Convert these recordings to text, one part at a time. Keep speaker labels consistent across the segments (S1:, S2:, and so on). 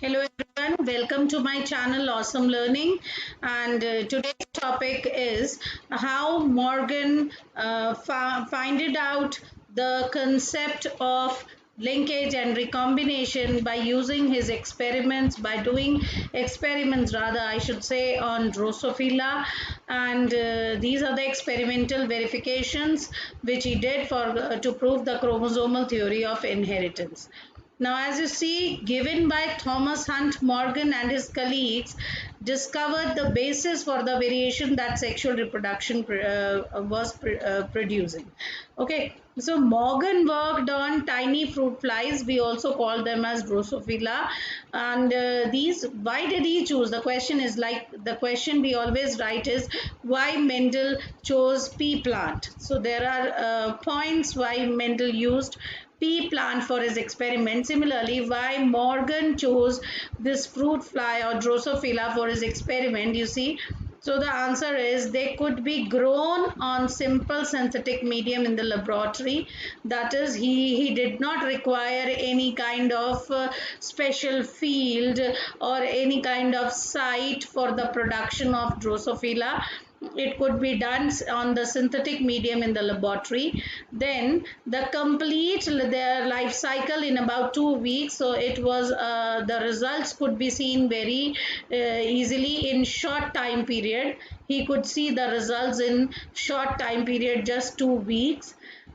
S1: Hello everyone, welcome to my channel Awesome Learning, and today's topic is how Morgan finded out the concept of linkage and recombination by using his experiments, by doing experiments rather I should say on Drosophila, and these are the experimental verifications which he did for to prove the chromosomal theory of inheritance. Now, as you see, given by Thomas Hunt Morgan and his colleagues, discovered the basis for the variation that sexual reproduction was producing. Okay, so Morgan worked on tiny fruit flies. We also call them as Drosophila. And why did he choose? The question is like the question we always write is why Mendel chose pea plant. So there are points why Mendel used pea plant for his experiment. Similarly, why Morgan chose this fruit fly or Drosophila for his experiment, you see. So the answer is they could be grown on simple synthetic medium in the laboratory. That is, he did not require any kind of special field or any kind of site for the production of Drosophila. It could be done on the synthetic medium in the laboratory. Then the complete their life cycle in about 2 weeks, so it was the results could be seen very easily in short time period. He could see the results in short time period, just 2 weeks.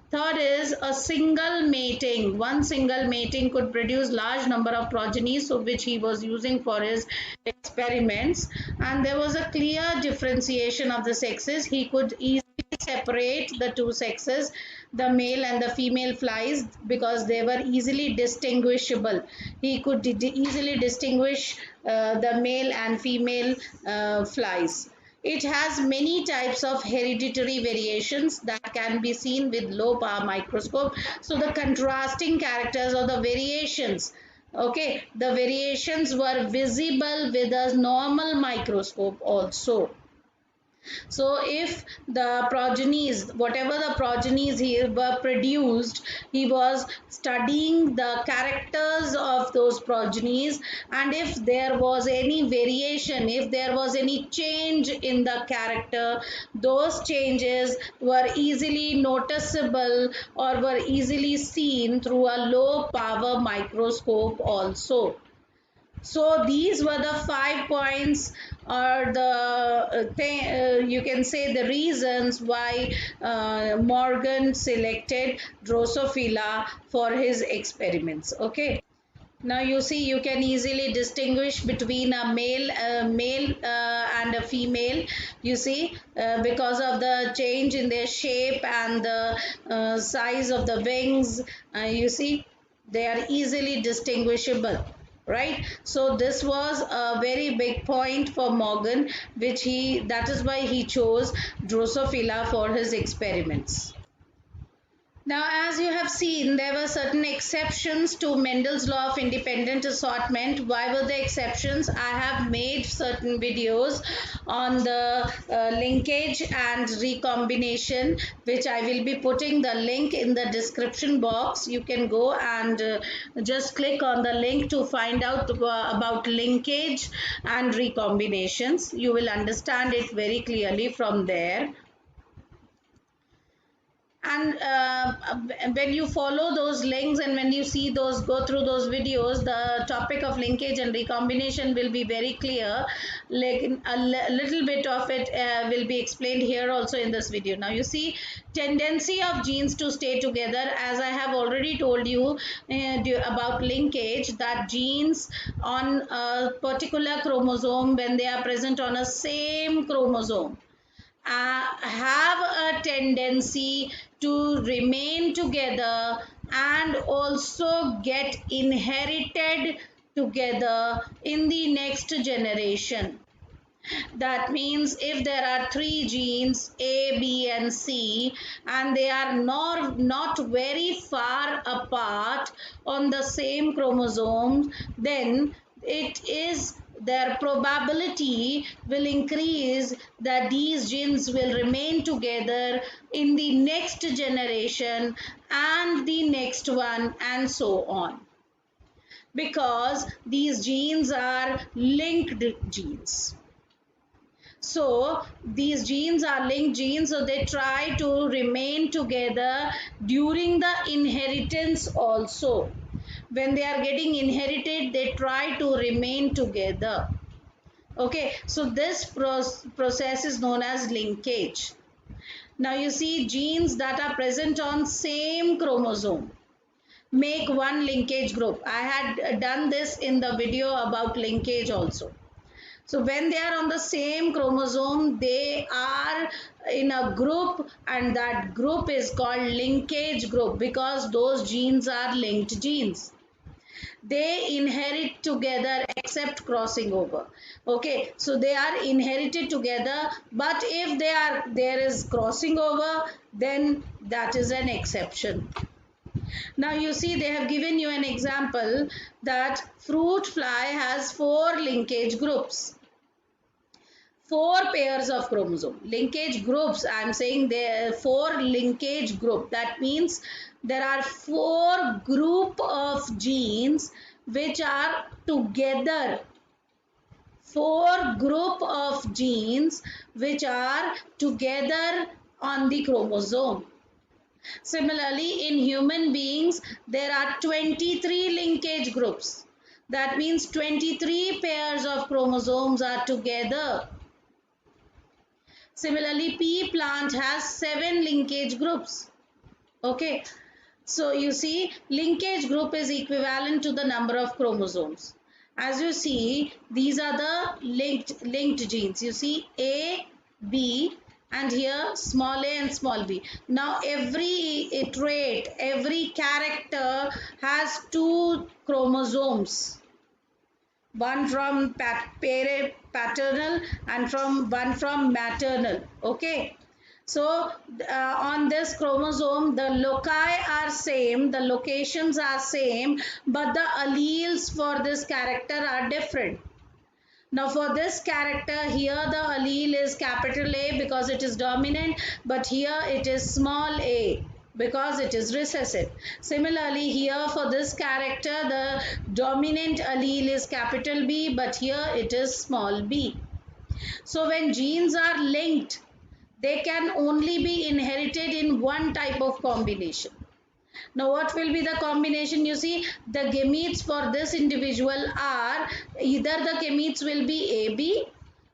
S1: Third is a single mating. One single mating could produce large number of progenies, so which he was using for his experiments. And there was a clear differentiation of the sexes. He could easily separate the two sexes, the male and the female flies, because they were easily distinguishable. He could easily distinguish the male and female flies. It has many types of hereditary variations that can be seen with low power microscope. So the contrasting characters or the variations, okay, the variations were visible with a normal microscope also. So if the progenies, whatever the progenies here were produced, he was studying the characters of those progenies, and if there was any variation, if there was any change in the character, those changes were easily noticeable or were easily seen through a low power microscope also. So these were the 5 points or the you can say the reasons why Morgan selected Drosophila for his experiments. Okay. Now you see, you can easily distinguish between a male and a female. You see, because of the change in their shape and the size of the wings. You see, they are easily distinguishable, right? So this was a very big point for Morgan, which that is why he chose Drosophila for his experiments. Now, as you have seen, there were certain exceptions to Mendel's law of independent assortment. Why were the exceptions? I have made certain videos on the linkage and recombination, which I will be putting the link in the description box. You can go and just click on the link to find out about linkage and recombinations. You will understand it very clearly from there. And when you follow those links and when you see those, go through those videos, the topic of linkage and recombination will be very clear. Like a little bit of it will be explained here also in this video. Now you see, tendency of genes to stay together, as I have already told you about linkage, that genes on a particular chromosome, when they are present on a same chromosome, have a tendency to remain together and also get inherited together in the next generation. That means if there are three genes A, B and C, and they are not very far apart on the same chromosome, then it is their probability will increase that these genes will remain together in the next generation and the next one, and so on. because these genes are linked genes. So these genes are linked genes, so they try to remain together during the inheritance also. When they are getting inherited, they try to remain together. Okay, so this process is known as linkage. Now you see, genes that are present on same chromosome make one linkage group. I had done this in the video about linkage also. So when they are on the same chromosome, they are in a group, and that group is called linkage group because those genes are linked genes. They inherit together except crossing over. Okay, so they are inherited together, but if there is crossing over, then that is an exception. Now you see, they have given you an example that fruit fly has 4 linkage groups. 4 pairs of chromosome. Linkage groups, I am saying there are 4 linkage group. That means there are 4 group of genes which are together. 4 group of genes which are together on the chromosome. Similarly, in human beings, there are 23 linkage groups. That means 23 pairs of chromosomes are together. Similarly, pea plant has 7 linkage groups. Okay, so you see, linkage group is equivalent to the number of chromosomes. As you see, these are the linked genes. You see A, B, and here small a and small b. Now every trait, every character has 2 chromosomes. One from paternal and one from maternal. Okay, so on this chromosome, the loci are same, the locations are same, but the alleles for this character are different. Now for this character, here the allele is capital A because it is dominant, but here it is small a because it is recessive. Similarly, here for this character, the dominant allele is capital B, but here it is small b. So when genes are linked, they can only be inherited in one type of combination. Now what will be the combination? You see, the gametes for this individual are either the gametes will be AB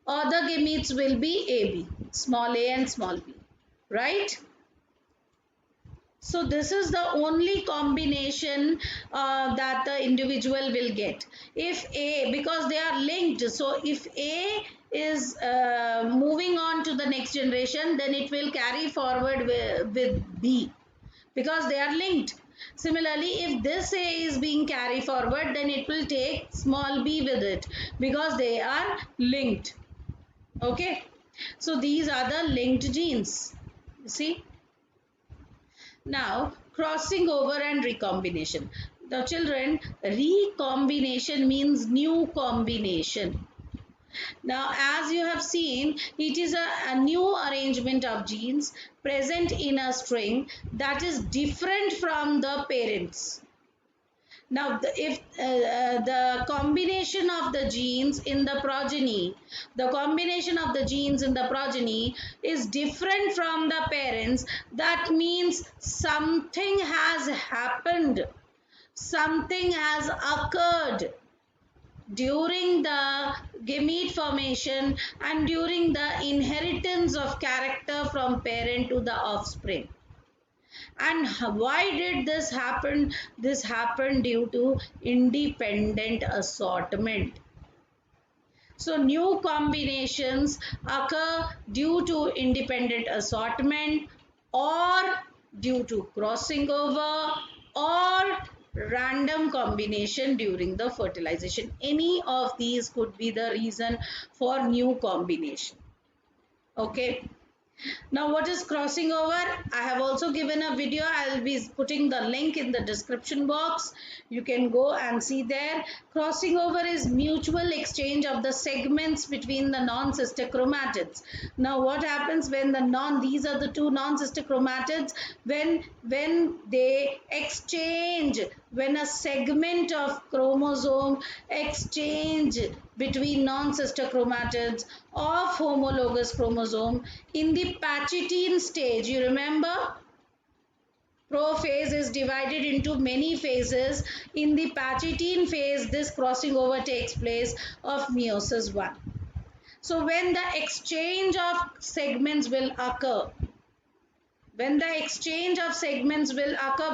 S1: or the gametes will be AB, small a and small b, right? So this is the only combination that the individual will get. If A, because they are linked, so if A is moving on to the next generation, then it will carry forward with B because they are linked. Similarly, if this A is being carried forward, then it will take small b with it because they are linked. Okay, so these are the linked genes. You see? Now, crossing over and recombination. The children, recombination means new combination. Now, as you have seen, it is a new arrangement of genes present in a string that is different from the parents. Now, if the combination of the genes in the progeny, is different from the parents, that means something has happened, something has occurred during the gamete formation and during the inheritance of character from parent to the offspring. And why did this happen? This happened due to independent assortment. So new combinations occur due to independent assortment or due to crossing over or random combination during the fertilization. Any of these could be the reason for new combination. Okay. Now what is crossing over? I have also given a video. I will be putting the link in the description box. You can go and see there. Crossing over is mutual exchange of the segments between the non-sister chromatids. Now what happens when these are the two non-sister chromatids, when they exchange when a segment of chromosome exchange between non-sister chromatids of homologous chromosome in the Pachydine stage. You remember? Prophase is divided into many phases. In the Pachydine phase, this crossing over takes place of meiosis 1. So when the exchange of segments will occur,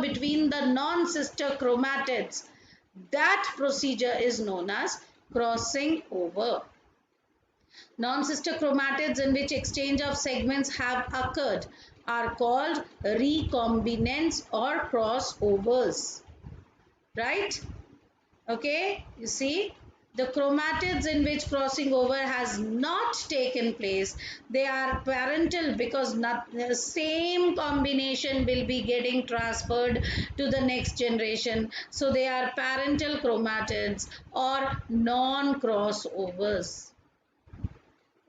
S1: between the non-sister chromatids, that procedure is known as crossing over. Non-sister chromatids in which exchange of segments have occurred are called recombinants or crossovers, right? Okay, you see, the chromatids in which crossing over has not taken place, they are parental because the same combination will be getting transferred to the next generation. So they are parental chromatids or non-crossovers.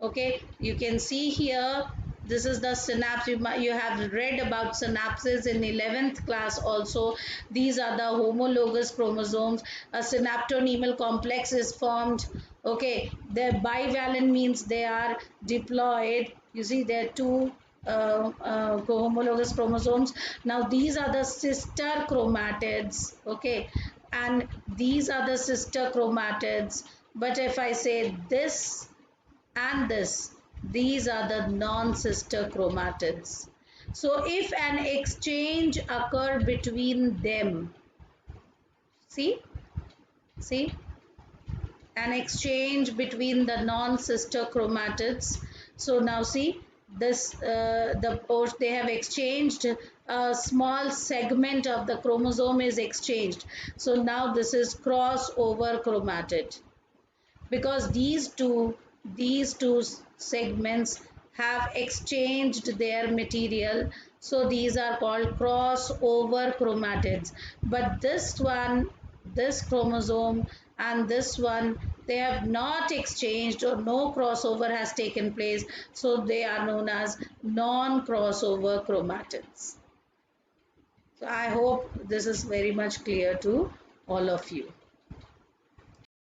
S1: Okay, you can see here, this is the synapse. You have read about synapses in 11th class also. These are the homologous chromosomes. A synaptonemal complex is formed. Okay, they're bivalent, means they are diploid. You see there are two homologous chromosomes. Now these are the sister chromatids. Okay, and these are the sister chromatids. But if I say this and this, these are the non-sister chromatids. So if an exchange occurred between them, see an exchange between the non-sister chromatids. So now see this, they have exchanged a small segment of the chromosome is exchanged. So now this is crossover chromatid, because these two segments have exchanged their material, so these are called crossover chromatids. But this chromosome and this one, they have not exchanged, or no crossover has taken place, so they are known as non-crossover chromatids. So I hope this is very much clear to all of you.